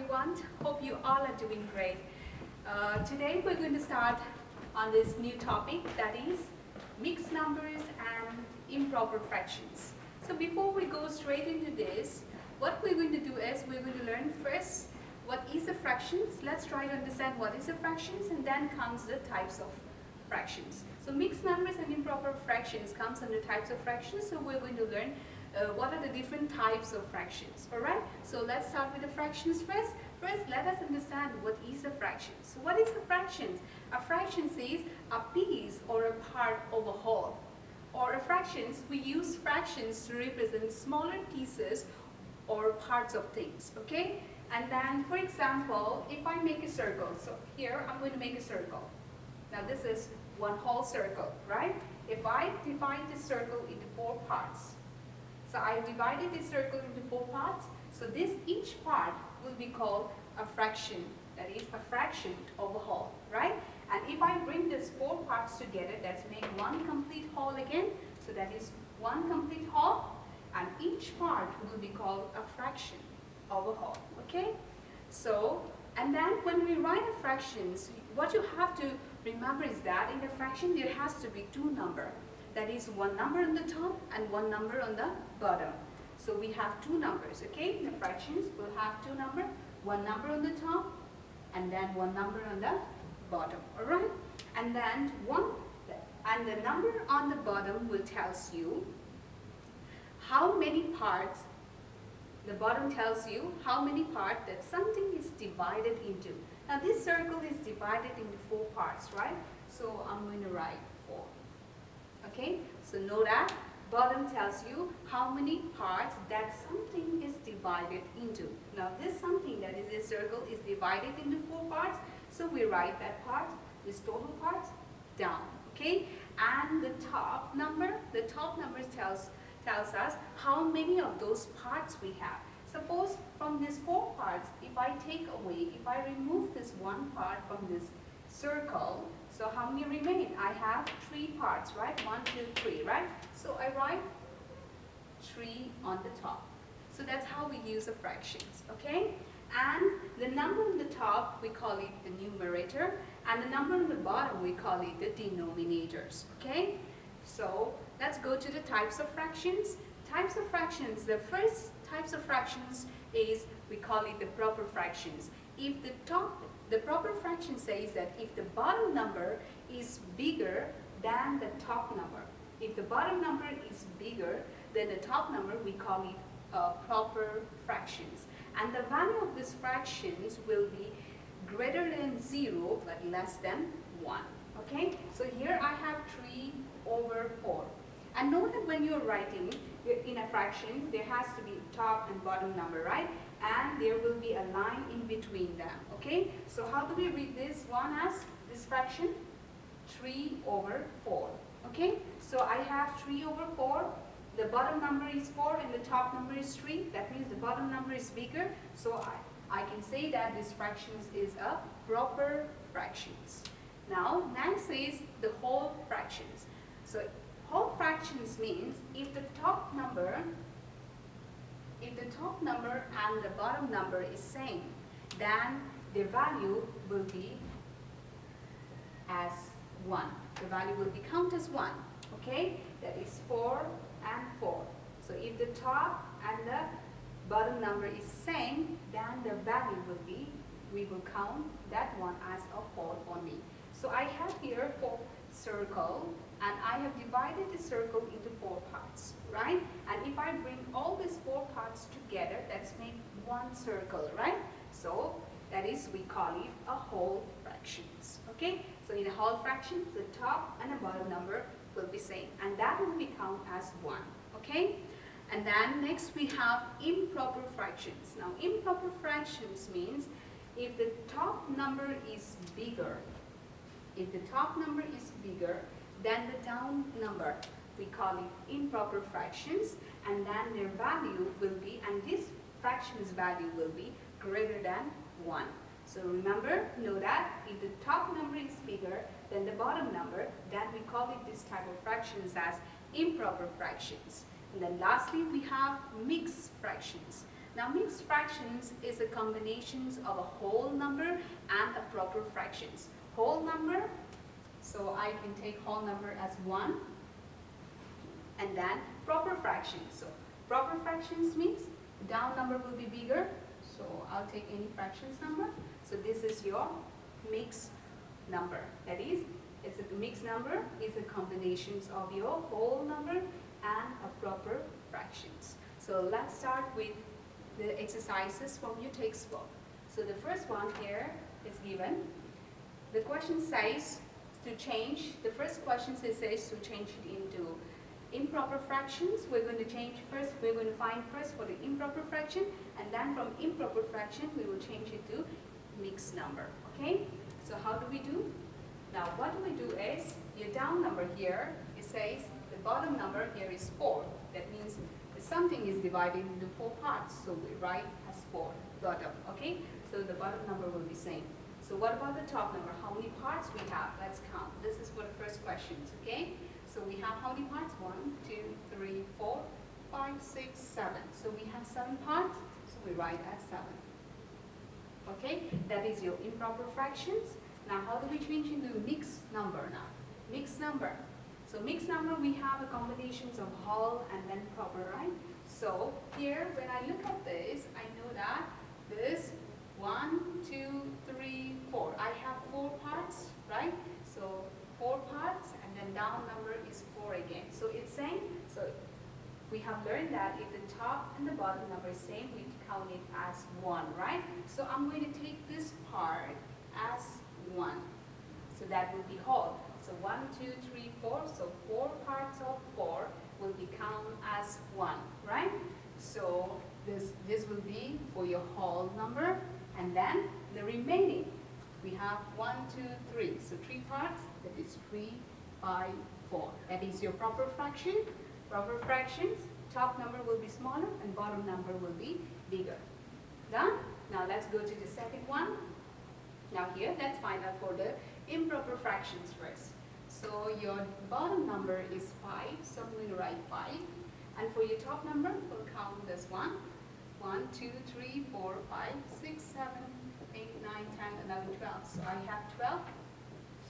everyone. Hope you all are doing great. Today we're going to start on this new topic, that is mixed numbers and improper fractions. So before we go straight into this, what we're going to do is we're going to learn first what is the fractions. Let's try to understand what is the fractions, and then comes the types of fractions. So mixed numbers and improper fractions comes under types of fractions. So we're going to learn what are the different types of fractions. Alright, so let's start with the fractions first. First, let us understand what is a fraction. So what is a fraction? A fraction is a piece or a part of a whole. Or a fractions, we use fractions to represent smaller pieces or parts of things. Okay? And then, for example, if I make a circle, so here I'm going to make a circle. Now this is one whole circle, right? If I divide this circle into 4 parts, so I divided this circle into 4 parts, so each part will be called a fraction, that is a fraction of a whole, right? And if I bring these 4 parts together, that's make one complete whole again, so that is one complete whole, and each part will be called a fraction of a whole, okay? So, and then when we write a fractions, what you have to remember is that in a fraction there has to be 2 numbers. That is one number on the top and one number on the bottom. So we have 2 numbers, okay? In the fractions we'll have 2 numbers, one number on the top and then one number on the bottom, alright? And then the number on the bottom will tells you how many parts. The bottom tells you how many parts that something is divided into. Now this circle is divided into 4 parts, right? So I'm going to write 4. Okay, so know that bottom tells you how many parts that something is divided into. Now this something, that is a circle, is divided into 4 parts, so we write that part, this total parts, down. Okay, and the top number tells us how many of those parts we have. Suppose from these 4 parts, if I remove this one part from this circle, so how many remain? I have 3 parts, right? 1, 2, 3, right? So I write 3 on the top. So that's how we use the fractions, okay? And the number on the top, we call it the numerator, and the number on the bottom, we call it the denominators, okay? So let's go to the types of fractions. Types of fractions, the first types of fractions is, we call it the proper fractions. If the proper fraction says that if the bottom number is bigger than the top number. If the bottom number is bigger than the top number, we call it proper fractions. And the value of these fractions will be greater than 0 but less than 1. Okay? So here I have 3 over 4. And know that when you're writing in a fraction, there has to be top and bottom number, right? And there will be a line in between them, okay? So how do we read this one as, this fraction? 3 over 4, okay? So I have 3 over 4, the bottom number is 4 and the top number is 3. That means the bottom number is bigger, so I can say that this fractions is a proper fractions. Now, next is the whole fractions. So whole fractions means if the top number and the bottom number is same, then the value will be as 1. The value will be counted as 1. Okay? That is 4 and 4. So if the top and the bottom number is same, then the value will be, we will count that one as a whole only. So I have here 4 circle, and I have divided the circle into 4 parts, right? And if I bring all these 4 parts together, that's make one circle, right? So that is, we call it a whole fractions, okay? So in a whole fraction, the top and the bottom number will be same, and that will be counted as 1, okay? And then next we have improper fractions. Now improper fractions means if the top number is bigger, then the down number, we call it improper fractions, and then their value will be, and this fraction's value will be greater than 1. So remember, know that if the top number is bigger than the bottom number, then we call it this type of fractions as improper fractions. And then lastly, we have mixed fractions. Now mixed fractions is is a combinations of a whole number and a proper fractions. Whole number, so I can take whole number as 1, and then proper fractions. So proper fractions means down number will be bigger, so I'll take any fractions number. So this is your mixed number. That is, it's a mixed number is a combinations of your whole number and a proper fractions. So let's start with the exercises from your textbook. So the first one here is given. The question says to change, the first question says to change it into improper fractions. We're going to change first, we're going to find first for the improper fraction, and then from improper fraction we will change it to mixed number. Okay? So how do we do? Now what we do is, your down number here, it says the bottom number here is 4. That means something is divided into 4 parts, so we write as 4 bottom. Okay? So the bottom number will be same. So what about the top number? How many parts we have? Let's count. This is for the first questions. Okay? So we have how many parts? 1, 2, 3, 4, 5, 6, 7. So we have 7 parts, so we write as 7. Okay? That is your improper fractions. Now how do we change into mixed number now? Mixed number. So mixed number, we have a combinations of whole and then proper, right? So here, when I look at this, I know that this 1, 2, 3, 4. I have 4 parts, right? So 4 parts, and then down number is 4 again. So it's same. So we have learned that if the top and the bottom number is same, we count it as 1, right? So I'm going to take this part as 1. So that will be whole. So 1, 2, 3, 4. So 4 parts of 4 will be counted as 1, right? So this will be for your whole number, and then the remaining we have 1, 2, 3. So 3 parts. That is 3 by 4. That is your proper fraction. Proper fractions. Top number will be smaller and bottom number will be bigger. Done? Now let's go to the second one. Now here, let's find out for the improper fractions first. So your bottom number is 5, so I'm going to write 5. And for your top number, we'll count this one. 1, 2, 3, 4, 5, 6, 7, 8, 9, 10, 11, 12. So I have 12,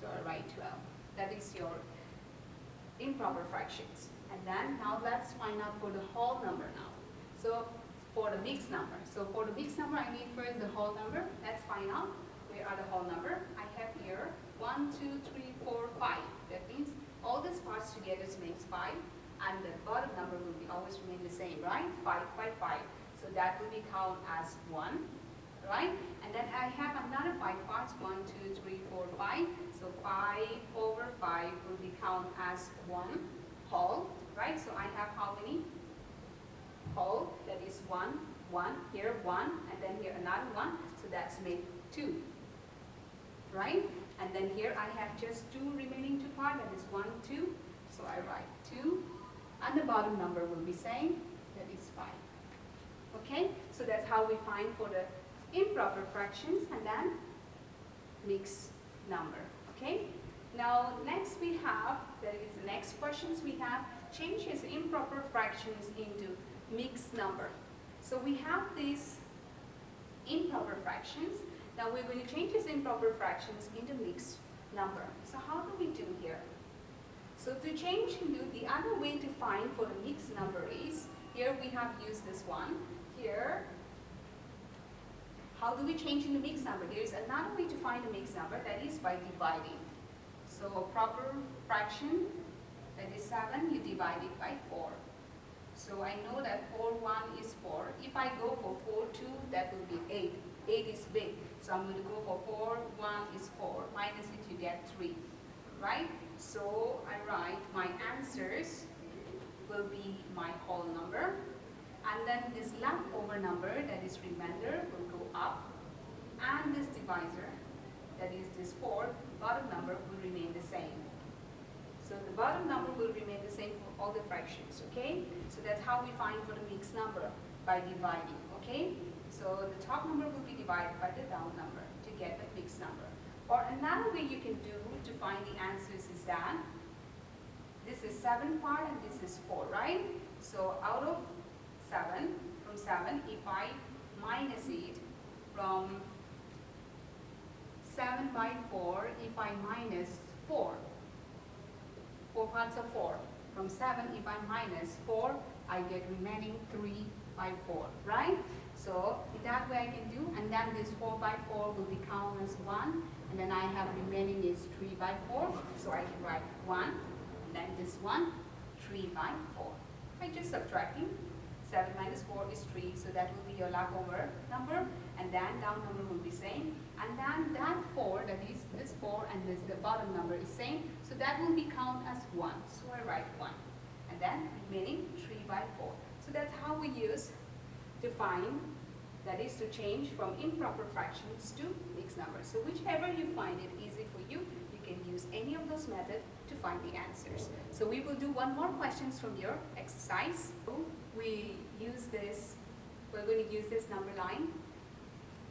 so I write 12. That is your improper fractions. And then now let's find out for the whole number now. So for the mixed number. So for the mixed number, I need first the whole number. Let's find out where are the whole number. I have here 1, 2, 3, 4, 5. That means all these parts together makes 5, and the bottom number will be always remain the same, right? 5 by 5. So that will be counted as 1, right? And then I have another 5 parts, 1, 2, 3, 4, 5. So 5 over 5 will be counted as 1 whole, right? So I have how many? Whole, that is 1, 1, here 1, and then here another 1. So that's made 2, right? And then here I have just 2 remaining 2 parts, that is 1, 2. So I write 2, and the bottom number will be same, that is 5. Okay, so that's how we find for the improper fractions and then mixed number. Okay, now next we have, that is the next questions we have, changes improper fractions into mixed number. So we have these improper fractions. Now we're going to change these improper fractions into mixed number. So how do we do here? So to change into the other way to find for the mixed number is, here we have used this one. Here, how do we change into mixed number? There is another way to find a mixed number, that is by dividing. So proper fraction, that is 7, you divide it by 4. So I know that 4, 1 is 4. If I go for 4, 2, that will be 8. 8 is big. So I'm going to go for 4, 1 is 4. Minus it, you get 3. Right? So I write my answers will be my whole number. And then this leftover number, that is remainder, will go up. And this divisor, that is this 4, bottom number will remain the same. So the bottom number will remain the same for all the fractions, okay? So that's how we find for the mixed number, by dividing, okay? So the top number will be divided by the down number to get the mixed number. Or another way you can do to find the answers is that this is 7 part and this is 4, right? So out of 7, from 7, if I minus it, from 7 by 4 if I minus 4. 4 parts of 4. From 7 if I minus 4, I get remaining 3 by 4, right? So in that way I can do, and then this 4 by 4 will be counted as 1, and then I have remaining is 3 by 4, so I can write 1, and then this 1, 3 by 4. By just subtracting, 7 minus 4 is 3, so that will be your leftover number, and then down number will be same, and then that 4, that is this 4 and this the bottom number is same, so that will be counted as 1, so I write 1, and then remaining 3 by 4. So that's how we use to find, that is to change from improper fractions to mixed numbers. So whichever you find it easy for you, you can use any of those methods to find the answers. So we will do one more questions from your exercise. We're going to use this number line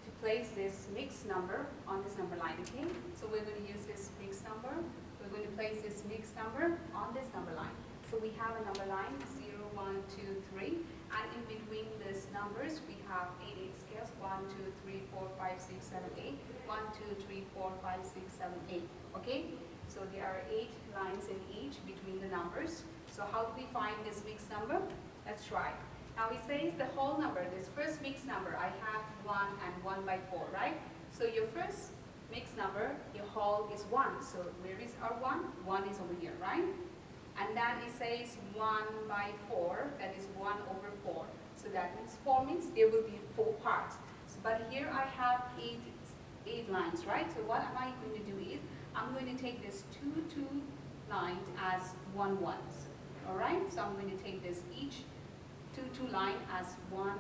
to place this mixed number on this number line, okay? So we're going to use this mixed number. We're going to place this mixed number on this number line. So we have a number line 0, 1, 2, 3, and in between these numbers we have 8 scales 1, 2, 3, 4, 5, 6, 7, 8. 1, 2, 3, 4, 5, 6, 7, 8. Okay? So there are 8 lines in each between the numbers. So how do we find this mixed number? Let's try. Now it says the whole number, this first mixed number, I have 1 and 1 by 4, right? So your first mixed number, your whole is 1. So where is our 1? 1 is over here, right? And then it says 1 by 4, that is 1 over 4. So that means 4 means there will be 4 parts. So, but here I have 8 lines, right? So what am I going to do is, I'm going to take this 2 lines as 1 ones. Alright? So I'm going to take this each 2 line as 1,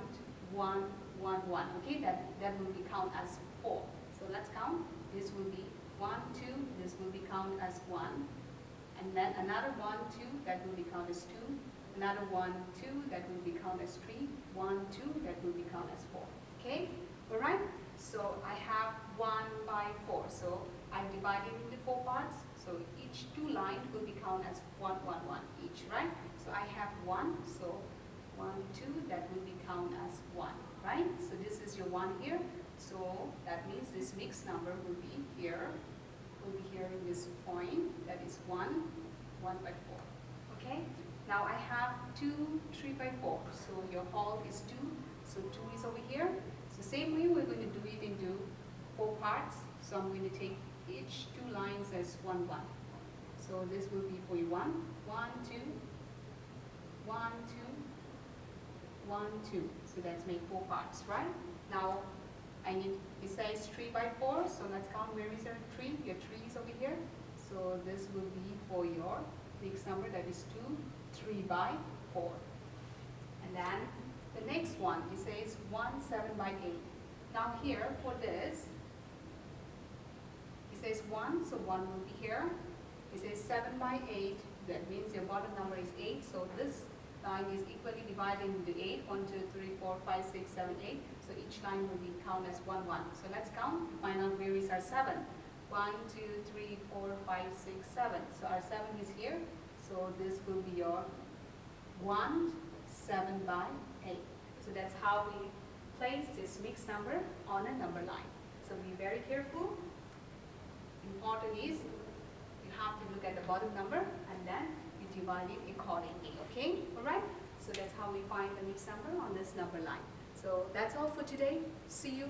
1, 1, 1. Okay? That will be count as 4. So let's count. This will be 1, 2, this will be count as 1. And then another 1, 2, that will be counted as 2. Another 1, 2, that will be counted as 3. 1, 2, that will be counted as 4. Okay? Alright? So I have 1 by 4. So I'm dividing into 4 parts. So each 2 lines will be counted as 1, 1, 1 each, right? So I have 1. So 1, 2, that will be counted as 1, right? So this is your 1 here. So that means this mixed number will be here. Will be here in this point, that is 1 by 4. Okay? Now I have 2, 3 by 4. So your whole is 2. So 2 is over here. So same way we're going to do it into 4 parts. So I'm going to take each 2 lines as 1, 1. So this will be for you 1, 1, 2, 1, 2, 1, 2. So that's make 4 parts, right? Now it says 3 by 4, so let's count where is our 3. Your 3 is over here. So this will be for your mixed number, that is 2, 3 by 4. And then the next one, it says 1, 7 by 8. Now here for this, it says 1, so 1 will be here. It says 7 by 8, that means your bottom number is 8. So this line is equally divided into 8. 1, 2, 3, 4, 5, 6, 7, 8. So each line will be counted as 1, 1. So let's count to find out where is our 7. 1, 2, 3, 4, 5, 6, 7. So our 7 is here. So this will be your 1, 7 by 8. So that's how we place this mixed number on a number line. So be very careful. Important is you have to look at the bottom number and then you divide it accordingly. Okay? Alright? So that's how we find the mixed number on this number line. So that's all for today. See you